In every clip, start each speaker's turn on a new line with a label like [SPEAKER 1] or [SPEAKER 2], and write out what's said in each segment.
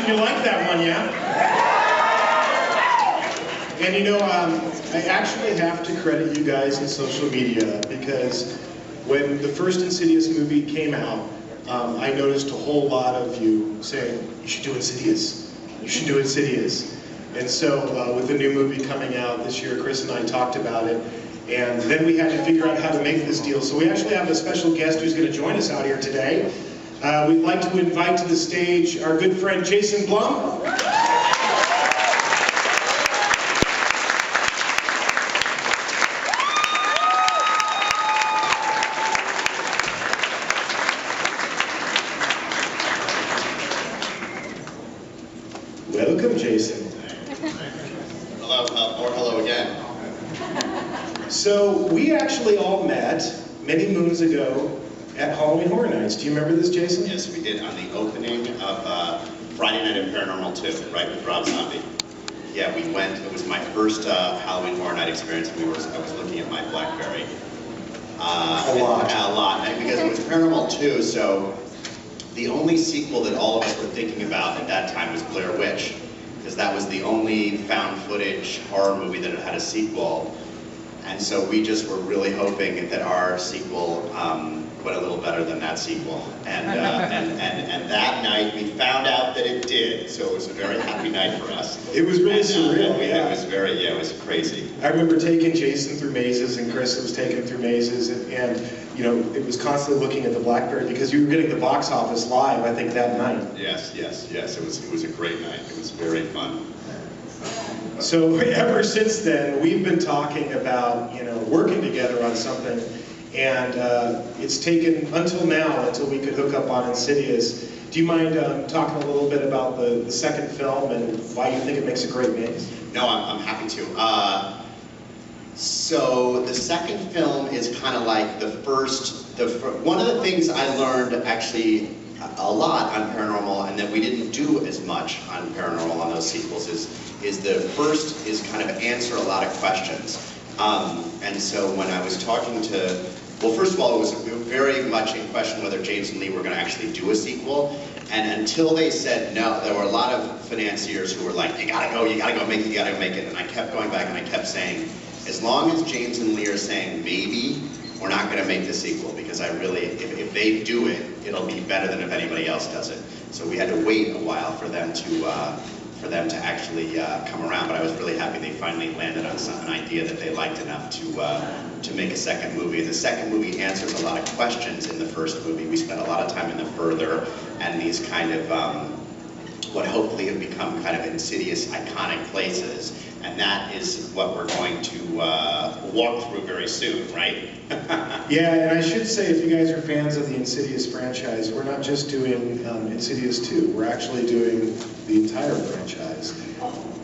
[SPEAKER 1] You like that one, yeah? And you know, I actually have to credit you guys in social media, because when the first Insidious movie came out, I noticed a whole lot of you saying, you should do Insidious, you should do Insidious. And so with the new movie coming out this year, Chris and I talked about it, and then we had to figure out how to make this deal. So we actually have a special guest who's going to join us out here today. We'd like to invite to the stage our good friend Jason Blum. Welcome, Jason.
[SPEAKER 2] Hello, or hello again.
[SPEAKER 1] So we actually all met many moons ago at Halloween Horror Nights. Do you remember this, Jason?
[SPEAKER 2] Yes, we did, on the opening of Friday Night of Paranormal 2, right, with Rob Zombie. Yeah, we went. It was my first Halloween Horror Night experience. I was looking at my BlackBerry.
[SPEAKER 1] A
[SPEAKER 2] lot, and because it was Paranormal 2, so the only sequel that all of us were thinking about at that time was Blair Witch, because that was the only found footage horror movie that had a sequel. And so we just were really hoping that our sequel went a little better than that sequel. And that night we found out that it did. So it was a very happy night for us.
[SPEAKER 1] It was really surreal.
[SPEAKER 2] Yeah. It was crazy.
[SPEAKER 1] I remember taking Jason through mazes, and Chris was taking him through mazes, and you know, it was constantly looking at the BlackBerry because you were getting the box office live, I think, that night.
[SPEAKER 2] Yes. It was a great night. It was very fun.
[SPEAKER 1] So ever since then, we've been talking about, you know, working together on something, and it's taken until now until we could hook up on Insidious. Do you mind talking a little bit about the second film and why you think it makes a great maze?
[SPEAKER 2] No, I'm happy to. So the second film is kind of like the first. One of the things I learned actually a lot on Paranormal, and that we didn't do as much on Paranormal on those sequels, is the first is kind of answer a lot of questions. And so when I was talking to, well, first of all, it was very much in question whether James and Lee were going to actually do a sequel. And until they said no, there were a lot of financiers who were like, you gotta go make it. And I kept going back and I kept saying, as long as James and Lee are saying maybe, we're not going to make the sequel, because I really, if they do it, it'll be better than if anybody else does it. So we had to wait a while for them to actually come around. But I was really happy they finally landed on an idea that they liked enough to make a second movie. And the second movie answers a lot of questions in the first movie. We spent a lot of time in the further and these kind of what hopefully have become kind of Insidious iconic places. And that is what we're going to walk through very soon, right?
[SPEAKER 1] Yeah, and I should say, if you guys are fans of the Insidious franchise, we're not just doing Insidious 2, we're actually doing the entire franchise.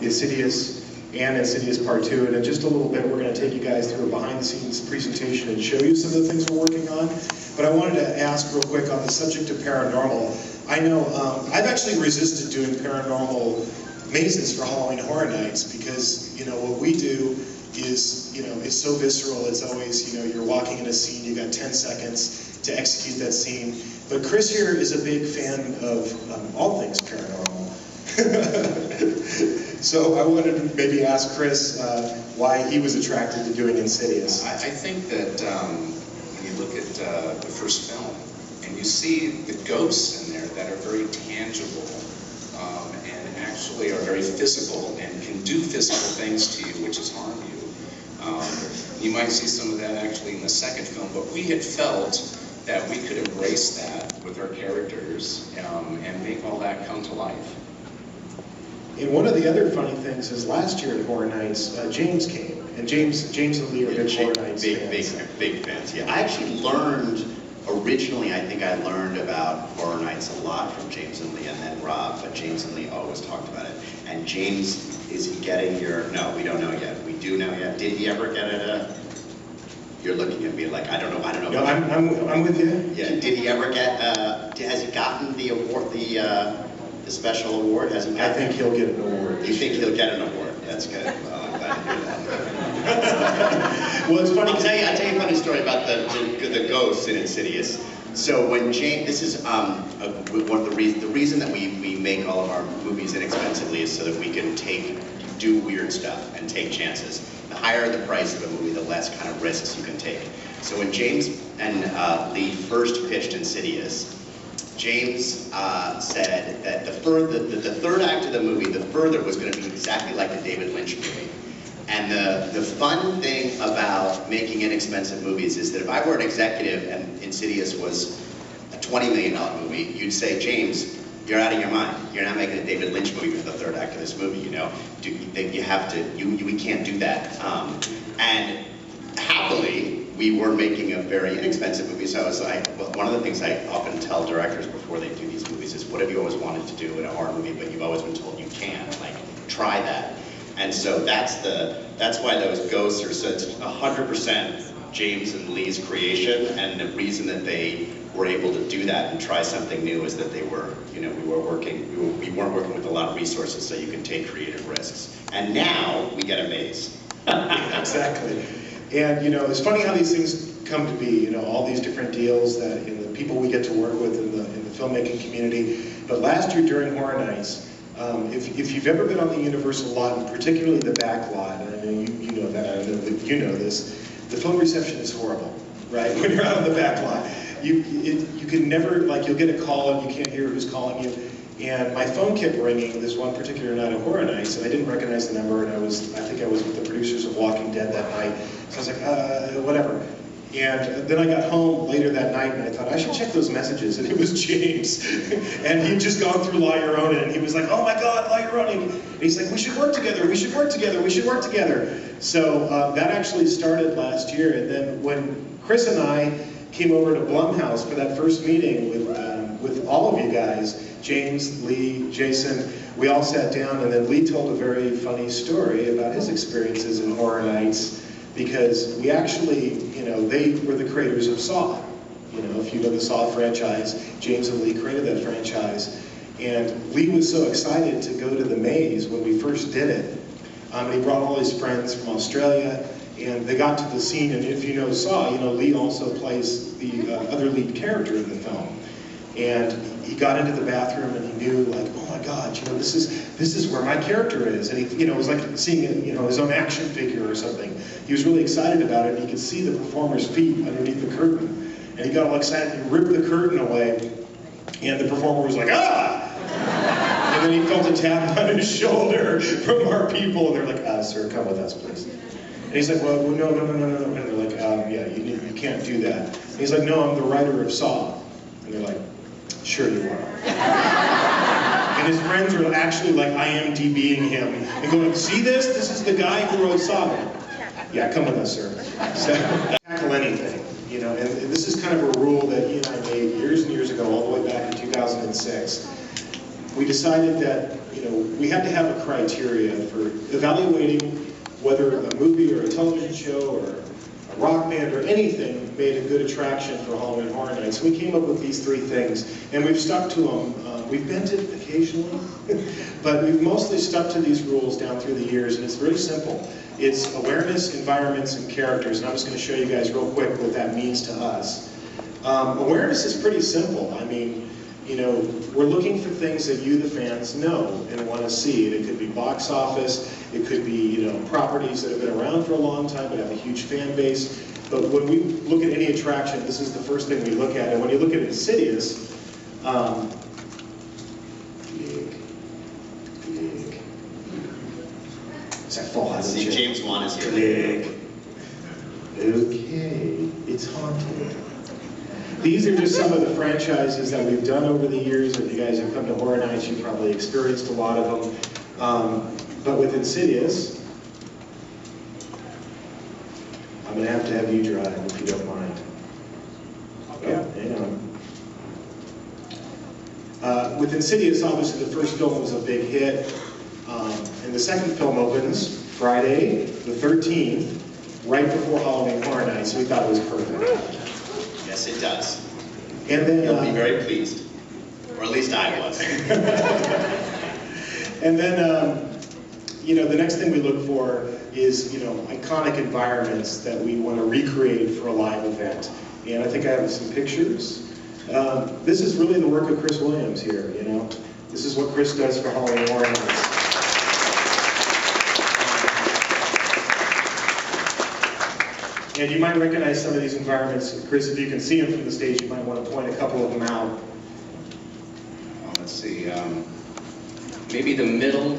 [SPEAKER 1] Insidious and Insidious Part 2, and in just a little bit we're going to take you guys through a behind-the-scenes presentation and show you some of the things we're working on. But I wanted to ask real quick on the subject of paranormal. I know I've actually resisted doing paranormal mazes for Halloween Horror Nights, because, you know, what we do is, you know, it's so visceral. It's always, you know, you're walking in a scene, you got 10 seconds to execute that scene. But Chris here is a big fan of all things paranormal. So I wanted to maybe ask Chris why he was attracted to doing Insidious.
[SPEAKER 3] I think that when you look at the first film, and you see the ghosts in there that are very tangible, and actually are very physical and can do physical things to you, which is harm you. You might see some of that actually in the second film, but we had felt that we could embrace that with our characters and make all that come to life.
[SPEAKER 1] And one of the other funny things is last year at Horror Nights, James came, and James and Lee are big Horror Nights fans.
[SPEAKER 2] Big fans, yeah. I actually learned, originally I think I learned about Horror Nights a lot from James and Lee and then Rob, but James and Lee always talked about it. And James, is he getting your, no, we don't know yet. We do know yet. Did he ever get it? You're looking at me like, I don't know.
[SPEAKER 1] No, I'm with you.
[SPEAKER 2] Yeah, did he ever get, has he gotten the award, the special award? Has he gotten,
[SPEAKER 1] I think he'll get an award.
[SPEAKER 2] You think he'll get an award? That's good. Well, I'm glad to hear that.
[SPEAKER 1] Well, it's funny.
[SPEAKER 2] I'll tell you a funny story about the ghosts in Insidious. So when James, this is one of the reason that we make all of our movies inexpensively is so that we can do weird stuff and take chances. The higher the price of a movie, the less kind of risks you can take. So when James and Lee first pitched Insidious, James said that the third act of the movie, the further, was going to be exactly like the David Lynch movie. And the fun thing about making inexpensive movies is that if I were an executive and Insidious was a $20 million movie, you'd say, James, you're out of your mind. You're not making a David Lynch movie for the third act of this movie, you know? You have to, we can't do that. And happily, we were making a very inexpensive movie, so I was like, well, one of the things I often tell directors before they do these movies is, what have you always wanted to do in a horror movie, but you've always been told you can't? Like, try that. And so that's why those ghosts are such 100% James and Lee's creation, and the reason that they were able to do that and try something new is that they were, you know, we weren't working with a lot of resources, so you can take creative risks. And now we get a maze.
[SPEAKER 1] Exactly. And you know, it's funny how these things come to be. You know, all these different deals that the people we get to work with in the filmmaking community. But last year during Horror Nights, if you've ever been on the Universal lot, and particularly the back lot, and I know you know that, I know that you know this, the film reception is horrible, right? When you're out on the back lot, you can never, like, you'll get a call and you can't hear who's calling you. And my phone kept ringing this one particular night of Horror Nights, and I didn't recognize the number, and I think I was with the producers of Walking Dead that night. So I was like, whatever. And then I got home later that night, and I thought, I should check those messages, and it was James. And he'd just gone through La Llorona, and he was like, oh my God, La Llorona. And he's like, we should work together, we should work together, we should work together. So that actually started last year, and then when Chris and I came over to Blumhouse for that first meeting with all of you guys, James, Lee, Jason, we all sat down, and then Lee told a very funny story about his experiences in Horror Nights, because we actually, you know, they were the creators of Saw. You know, if you know the Saw franchise, James and Lee created that franchise. And Lee was so excited to go to the maze when we first did it. He brought all his friends from Australia, and they got to the scene, and if you know Saw, you know, Lee also plays the other lead character in the film. And he got into the bathroom and he knew, like, oh my God, you know, this is where my character is. And he, you know, it was like seeing, you know, his own action figure or something. He was really excited about it, and he could see the performer's feet underneath the curtain. And he got all excited, and he ripped the curtain away, and the performer was like, ah! And then he felt a tap on his shoulder from our people, and they're like, sir, come with us, please. And he's like, well, no. And they're like, yeah, you can't do that. And he's like, no, I'm the writer of Saw. And they're like, sure you are. And his friends were actually like IMDb'ing him and going, see this? This is the guy who wrote Saw. Yeah, come with us, sir. So, tackle anything, you know, and this is kind of a rule that he and I made years and years ago, all the way back in 2006. We decided that, you know, we had to have a criteria for evaluating whether a movie or a television show or a rock band or anything made a good attraction for Halloween Horror Nights. So we came up with these three things, and we've stuck to them. We've bent it occasionally, but we've mostly stuck to these rules down through the years, and it's very simple. It's awareness, environments, and characters, and I'm just going to show you guys real quick what that means to us. Awareness is pretty simple. I mean, you know, we're looking for things that you, the fans, know and want to see. It could be box office, it could be, you know, properties that have been around for a long time but have a huge fan base. But when we look at any attraction, this is the first thing we look at. And when you look at Insidious, is that full?
[SPEAKER 2] See, James Wan is here.
[SPEAKER 1] Okay, it's haunted. These are just some of the franchises that we've done over the years. If you guys have come to Horror Nights, you've probably experienced a lot of them. But with Insidious, I'm going to have you drive, if you don't mind. Okay. Oh, hang on. With Insidious, obviously the first film was a big hit. And the second film opens Friday the 13th, right before Halloween Horror Nights, so we thought it was perfect.
[SPEAKER 2] Yes, it does.
[SPEAKER 1] And then
[SPEAKER 2] You'll be very pleased, or at least I was.
[SPEAKER 1] And then, you know, the next thing we look for is, you know, iconic environments that we want to recreate for a live event. And I think I have some pictures. This is really the work of Chris Williams here, you know. This is what Chris does for Halloween Horror Nights. And you might recognize some of these environments. Chris, if you can see them from the stage, you might want to point a couple of them out.
[SPEAKER 3] Let's see, maybe the middle,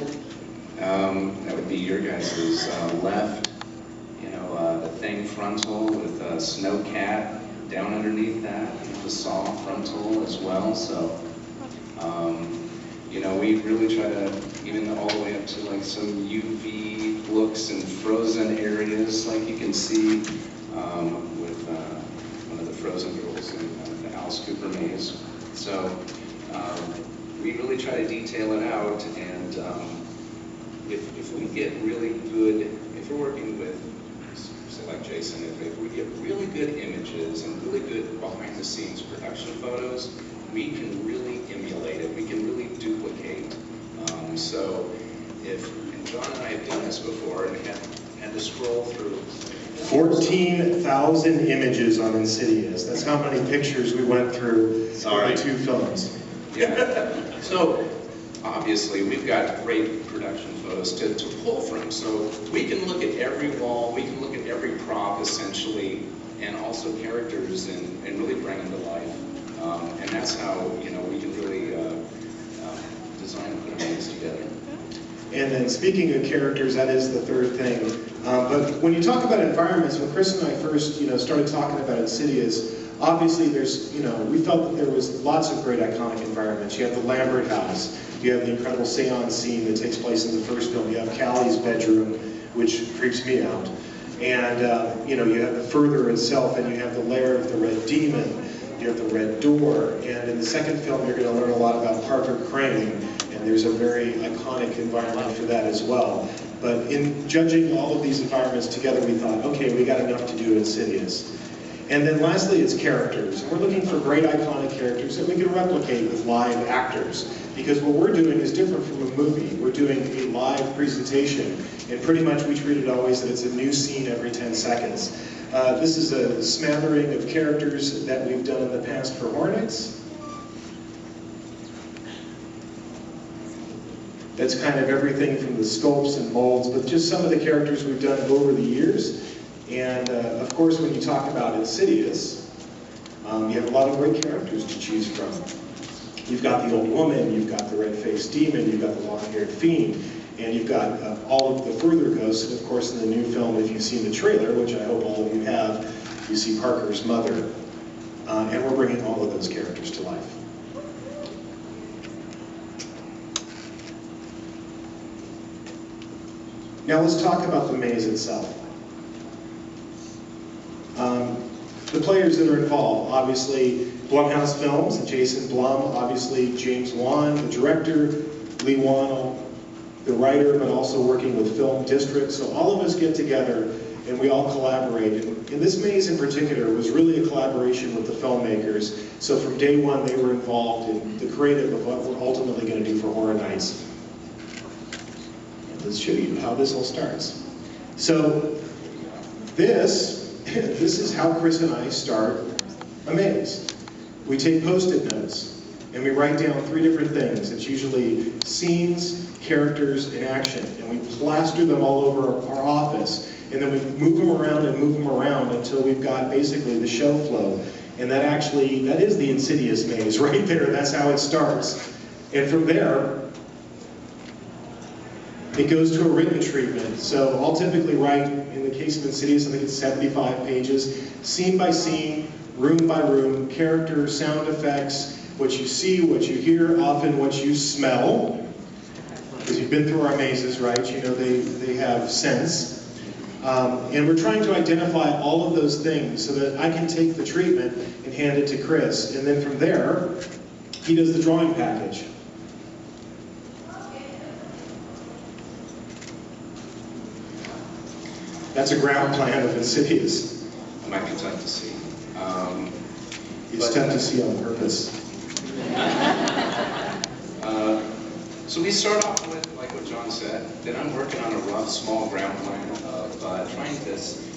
[SPEAKER 3] that would be your guys' left. You know, the thing frontal with a snow cat down underneath that, the saw frontal as well. So, you know, we really try to, even all the way up to like some UV looks and frozen areas, like you can see with one of the frozen girls in the Alice Cooper maze. So we really try to detail it out, and if we get really good, if we're working with, say like Jason, if we get really good images and really good behind the scenes production photos, we can really emulate it, we can really duplicate. So if, and John and I have done this before and had to scroll through
[SPEAKER 1] 14,000 images on Insidious. That's how many pictures we went through in the 2 films.
[SPEAKER 3] Yeah. So obviously we've got great production photos to pull from. So we can look at every wall, we can look at every prop essentially, and also characters, and really bring them to life. And that's how, you know, we can really design and put things together.
[SPEAKER 1] And then speaking of characters, that is the third thing. But when you talk about environments, when Chris and I first, you know, started talking about Insidious, obviously there's, you know, we felt that there was lots of great iconic environments. You have the Lambert house, you have the incredible seance scene that takes place in the first film, you have Callie's bedroom, which creeps me out. And, you know, you have the Further itself, and you have the lair of the Red Demon, you have the Red Door, and in the second film you're going to learn a lot about Parker Crane, and there's a very iconic environment for that as well. But in judging all of these environments together, we thought, okay, we got enough to do Insidious. And then lastly, it's characters. And we're looking for great iconic characters that we can replicate with live actors. Because what we're doing is different from a movie. We're doing a live presentation. And pretty much we treat it always that it's a new scene every 10 seconds. This is a smattering of characters that we've done in the past for Horror Nights. That's kind of everything from the sculpts and molds, but just some of the characters we've done over the years. And of course, when you talk about Insidious, you have a lot of great characters to choose from. You've got the old woman, you've got the red-faced demon, you've got the long-haired fiend, and you've got all of the further ghosts. And of course, in the new film, if you've seen the trailer, which I hope all of you have, you see Parker's mother. And we're bringing all of those characters to life. Now let's talk about the maze itself. The players that are involved, obviously Blumhouse Films, Jason Blum, obviously James Wan, the director, Lee Wannell, the writer, but also working with Film District. So all of us get together and we all collaborate. And this maze in particular was really a collaboration with the filmmakers. So from day one they were involved in the creative of what we're ultimately going to do for Horror Nights. Let's show you how this all starts. So this is how Chris and I start a maze. We take Post-it notes and we write down 3 different things. It's usually scenes, characters, and action. And we plaster them all over our office. And then we move them around and move them around until we've got basically the show flow. And that is the Insidious maze right there. That's how it starts. And from there, it goes to a written treatment. So I'll typically write, in the case of Insidious, I think it's 75 pages, scene by scene, room by room, character, sound effects, what you see, what you hear, often what you smell. Because you've been through our mazes, right? You know they have sense. And we're trying to identify all of those things so that I can take the treatment and hand it to Chris. And then from there, he does the drawing package. That's a ground plan of Insidious.
[SPEAKER 3] It might be tough to see.
[SPEAKER 1] It's tough to see on purpose.
[SPEAKER 3] So we start off with, like what John said, that I'm working on a rough, small ground plan of trying this